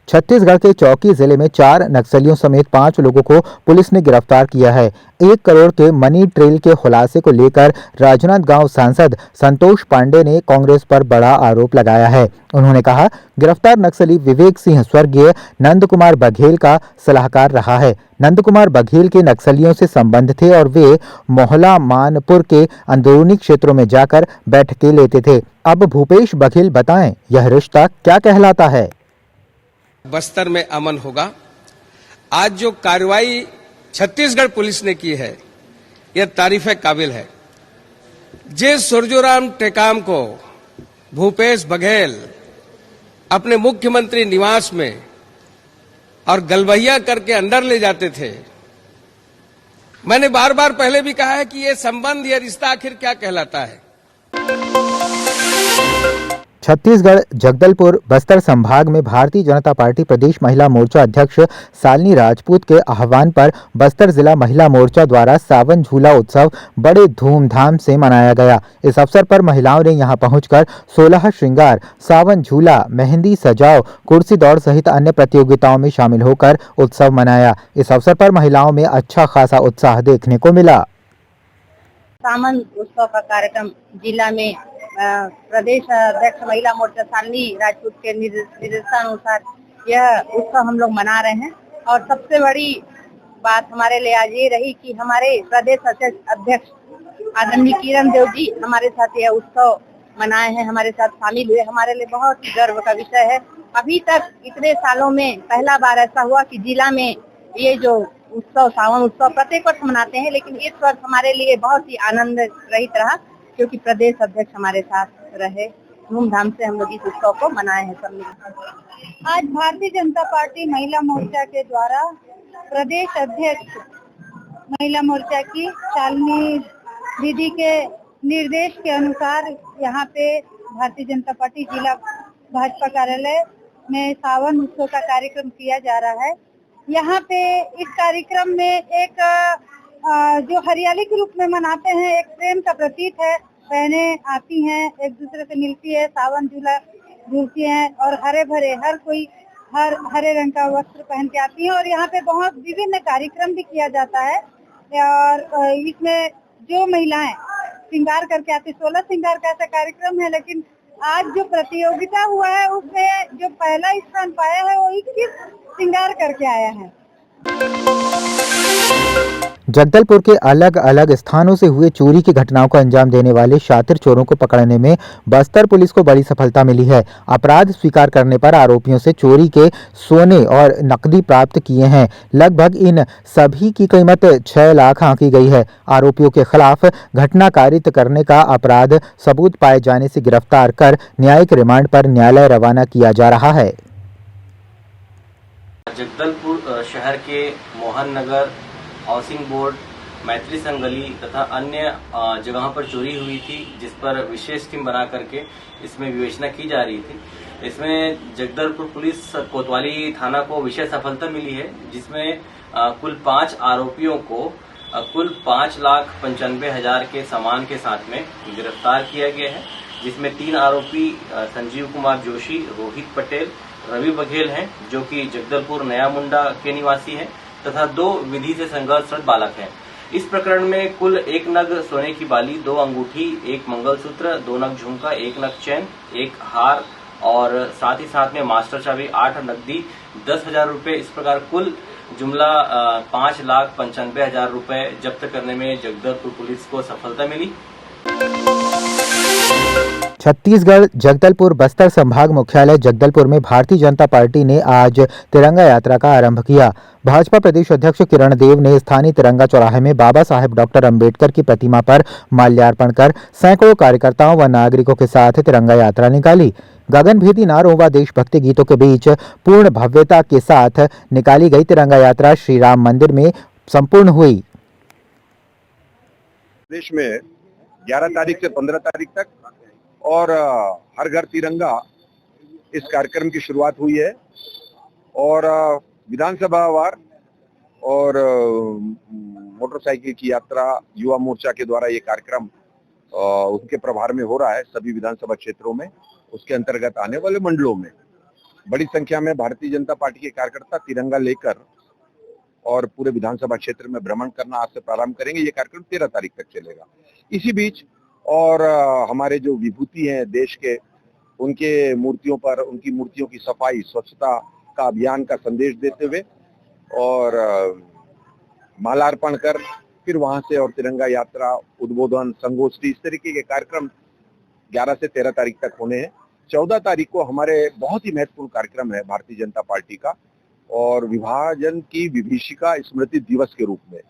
छत्तीसगढ़ के चौकी जिले में 4 नक्सलियों समेत 5 लोगों को पुलिस ने गिरफ्तार किया है। 1 करोड़ के मनी ट्रेल के खुलासे को लेकर राजनांदगांव सांसद संतोष पांडे ने कांग्रेस पर बड़ा आरोप लगाया है। उन्होंने कहा, गिरफ्तार नक्सली विवेक सिंह स्वर्गीय नंद कुमार बघेल का सलाहकार रहा है। नंद कुमार बघेल के नक्सलियों से संबंध थे और वे मोहला मानपुर के अंदरूनी क्षेत्रों में जाकर बैठकें लेते थे। अब भूपेश बघेल बताएं, यह रिश्ता क्या कहलाता है। बस्तर में अमन होगा। आज जो कार्रवाई छत्तीसगढ़ पुलिस ने की है, यह तारीफ काबिल है। जिस सुरजोराम टेकाम को भूपेश बघेल अपने मुख्यमंत्री निवास में और गलबहिया करके अंदर ले जाते थे, मैंने बार बार पहले भी कहा है कि यह संबंध, यह रिश्ता आखिर क्या कहलाता है। छत्तीसगढ़ जगदलपुर बस्तर संभाग में भारतीय जनता पार्टी प्रदेश महिला मोर्चा अध्यक्ष शालिनी राजपूत के आह्वान पर बस्तर जिला महिला मोर्चा द्वारा सावन झूला उत्सव बड़े धूमधाम से मनाया गया। इस अवसर पर महिलाओं ने यहां पहुंचकर 16 श्रृंगार, सावन झूला, मेहंदी सजाओ, कुर्सी दौड़ सहित अन्य प्रतियोगिताओं में शामिल होकर उत्सव मनाया। इस अवसर पर महिलाओं में अच्छा खासा उत्साह देखने को मिला। सावन उत्सव का कार्यक्रम जिला में प्रदेश अध्यक्ष महिला मोर्चा शालिनी राजपूत के निर्देशानुसार यह उत्सव हम लोग मना रहे हैं। और सबसे बड़ी बात हमारे लिए आज ये रही कि हमारे प्रदेश अध्यक्ष आदरणीय किरण देव जी हमारे साथ यह उत्सव मनाए हैं, हमारे साथ शामिल हुए। हमारे लिए बहुत ही गर्व का विषय है। अभी तक इतने सालों में पहला बार ऐसा हुआ कि जिला में ये जो उत्सव, सावन उत्सव प्रत्येक वर्ष मनाते हैं, लेकिन इस वर्ष हमारे लिए बहुत ही आनंद रहित रहा, क्योंकि प्रदेश अध्यक्ष हमारे साथ रहे। धूमधाम से हम लोग इस उत्सव को मनाए हैं सब मिलकर। आज भारतीय जनता पार्टी महिला मोर्चा के द्वारा प्रदेश अध्यक्ष महिला मोर्चा की शालिनी दीदी के निर्देश के अनुसार यहाँ पे भारतीय जनता पार्टी जिला भाजपा कार्यालय में सावन उत्सव का कार्यक्रम किया जा रहा है। यहाँ पे इस कार्यक्रम में एक जो हरियाली के रूप में मनाते हैं, एक प्रेम का प्रतीक है। बहनें आती हैं, एक दूसरे से मिलती है, सावन झूला झूलती हैं और हरे भरे हरे रंग का वस्त्र पहन के आती हैं। और यहाँ पे बहुत विभिन्न कार्यक्रम भी किया जाता है और इसमें जो महिलाएं श्रृंगार करके आती, 16 श्रृंगार का ऐसा कार्यक्रम है। लेकिन आज जो प्रतियोगिता हुआ है उसमें जो पहला स्थान पाया है वो 21 श्रृंगार करके आया है। जगदलपुर के अलग अलग स्थानों से हुए चोरी की घटनाओं को अंजाम देने वाले शातिर चोरों को पकड़ने में बस्तर पुलिस को बड़ी सफलता मिली है। अपराध स्वीकार करने पर आरोपियों से चोरी के सोने और नकदी प्राप्त किए हैं। लगभग इन सभी की कीमत 6 लाख आंकी गई है। आरोपियों के खिलाफ घटना कारित करने का अपराध सबूत पाए जाने से गिरफ्तार कर न्यायिक रिमांड पर न्यायालय रवाना किया जा रहा है। जगदलपुर शहर के मोहन नगर, हाउसिंग बोर्ड, मैत्री संघ गली तथा अन्य जगहों पर चोरी हुई थी, जिस पर विशेष टीम बना करके इसमें विवेचना की जा रही थी। इसमें जगदलपुर पुलिस कोतवाली थाना को विशेष सफलता मिली है, जिसमें कुल 5 आरोपियों को कुल 5,95,000 के सामान के साथ में गिरफ्तार किया गया है, जिसमें 3 आरोपी संजीव कुमार जोशी, रोहित पटेल, रवि बघेल हैं, जो कि जगदलपुर नया मुंडा के निवासी हैं, तथा 2 विधि से संघर्षरत बालक हैं। इस प्रकरण में कुल 1 नग सोने की बाली, 2 अंगूठी, 1 मंगलसूत्र, 2 नग झुमका, 1 नग चैन, 1 हार और साथ ही साथ में मास्टर चाबी, 8 नकदी, 10,000 रुपए। इस प्रकार कुल जुमला 5,95,000 रुपए जब्त करने में जगदलपुर पुलिस को सफलता मिली। छत्तीसगढ़ जगदलपुर बस्तर संभाग मुख्यालय जगदलपुर में भारतीय जनता पार्टी ने आज तिरंगा यात्रा का आरंभ किया। भाजपा प्रदेश अध्यक्ष किरण देव ने स्थानीय तिरंगा चौराहे में बाबा साहेब डॉक्टर अंबेडकर की प्रतिमा पर माल्यार्पण कर सैकड़ों कार्यकर्ताओं व नागरिकों के साथ तिरंगा यात्रा निकाली। गगनभेदी नारों व देशभक्ति गीतों के बीच पूर्ण भव्यता के साथ निकाली गई तिरंगा यात्रा श्री राम मंदिर में संपूर्ण हुई। देश में 11 तारीख से 15 तारीख तक और हर घर तिरंगा इस कार्यक्रम की शुरुआत हुई है और विधानसभा वार और मोटरसाइकिल की यात्रा युवा मोर्चा के द्वारा ये कार्यक्रम उनके प्रभार में हो रहा है सभी विधानसभा क्षेत्रों में, उसके अंतर्गत आने वाले मंडलों में। बड़ी संख्या में भारतीय जनता पार्टी के कार्यकर्ता तिरंगा लेकर और पूरे विधानसभा क्षेत्र में भ्रमण करना आज से प्रारंभ करेंगे। ये कार्यक्रम 13 तारीख तक चलेगा। इसी बीच और हमारे जो विभूति हैं देश के, उनके मूर्तियों पर, उनकी मूर्तियों की सफाई, स्वच्छता का अभियान का संदेश देते हुए और मालार्पण कर फिर वहां से और तिरंगा यात्रा, उद्बोधन, संगोष्ठी, इस तरीके के कार्यक्रम 11 से 13 तारीख तक होने हैं। 14 तारीख को हमारे बहुत ही महत्वपूर्ण कार्यक्रम है भारतीय जनता पार्टी का, और विभाजन की विभीषिका स्मृति दिवस के रूप में,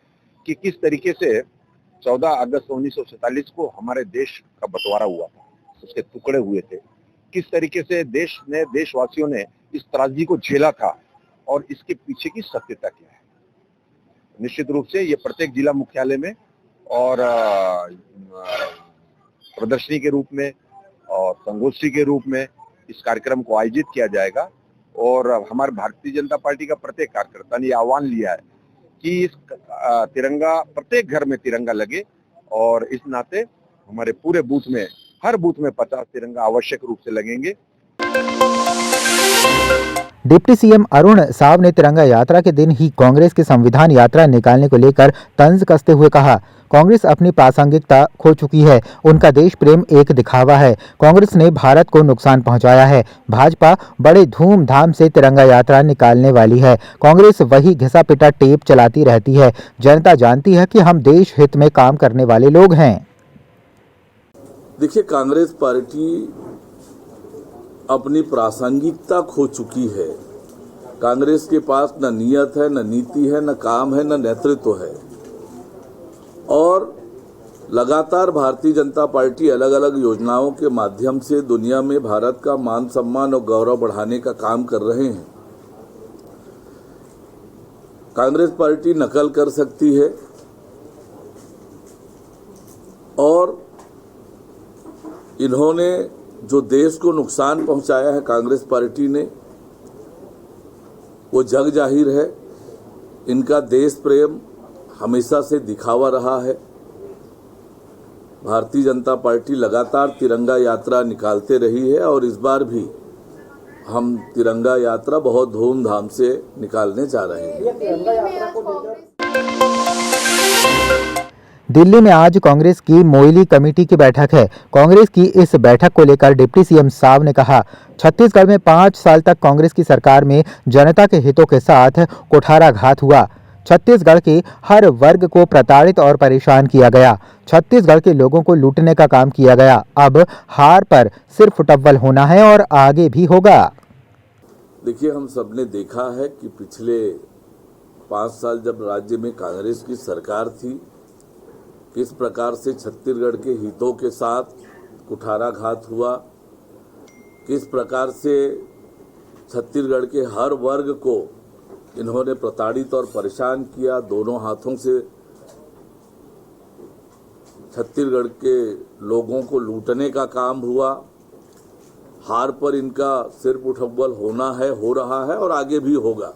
कि किस तरीके से 14 अगस्त 1947 को हमारे देश का बंटवारा हुआ था, उसके टुकड़े हुए थे, किस तरीके से देशवासियों ने इस त्रासदी को झेला था और इसके पीछे की सत्यता क्या है। निश्चित रूप से ये प्रत्येक जिला मुख्यालय में और प्रदर्शनी के रूप में और संगोष्ठी के रूप में इस कार्यक्रम को आयोजित किया जाएगा। और हमारे भारतीय जनता पार्टी का प्रत्येक कार्यकर्ता ने आह्वान लिया है कि इस तिरंगा, प्रत्येक घर में तिरंगा लगे, और इस नाते हमारे पूरे बूथ में, हर बूथ में 50 तिरंगा आवश्यक रूप से लगेंगे। डिप्टी सीएम अरुण साव ने तिरंगा यात्रा के दिन ही कांग्रेस की संविधान यात्रा निकालने को लेकर तंज कसते हुए कहा, कांग्रेस अपनी प्रासंगिकता खो चुकी है, उनका देश प्रेम एक दिखावा है, कांग्रेस ने भारत को नुकसान पहुंचाया है, भाजपा बड़े धूमधाम से तिरंगा यात्रा निकालने वाली है, कांग्रेस वही घिसा पिटा टेप चलाती रहती है, जनता जानती है कि हम देश हित में काम करने वाले लोग हैं। देखिए, कांग्रेस पार्टी अपनी प्रासंगिकता खो चुकी है। कांग्रेस के पास न नियत है, न नीति है, न काम है, न नेतृत्व है, और लगातार भारतीय जनता पार्टी अलग अलग योजनाओं के माध्यम से दुनिया में भारत का मान सम्मान और गौरव बढ़ाने का काम कर रहे हैं। कांग्रेस पार्टी नकल कर सकती है और इन्होंने जो देश को नुकसान पहुंचाया है कांग्रेस पार्टी ने, वो जग जाहिर है। इनका देश प्रेम हमेशा से दिखावा रहा है। भारतीय जनता पार्टी लगातार तिरंगा यात्रा निकालते रही है और इस बार भी हम तिरंगा यात्रा बहुत धूमधाम से निकालने जा रहे हैं। दिल्ली में आज कांग्रेस की मोइली कमेटी की बैठक है। कांग्रेस की इस बैठक को लेकर डिप्टी सीएम साव ने कहा, छत्तीसगढ़ में 5 साल तक कांग्रेस की सरकार में जनता के हितों के साथ कुठाराघात हुआ। छत्तीसगढ़ के हर वर्ग को प्रताड़ित और परेशान किया गया। छत्तीसगढ़ के लोगों को लूटने का काम किया गया। अब हार पर सिर्फ टव्वल होना है और आगे भी होगा। देखिए, हम सबने देखा है कि पिछले 5 साल जब राज्य में कांग्रेस की सरकार थी, किस प्रकार से छत्तीसगढ़ के हितों के साथ कुठाराघात हुआ, किस प्रकार से छत्तीसगढ़ के हर वर्ग को इन्होंने प्रताड़ित और परेशान किया। दोनों हाथों से छत्तीसगढ़ के लोगों को लूटने का काम हुआ। हार पर इनका सिर उठव्वल होना है, हो रहा है और आगे भी होगा।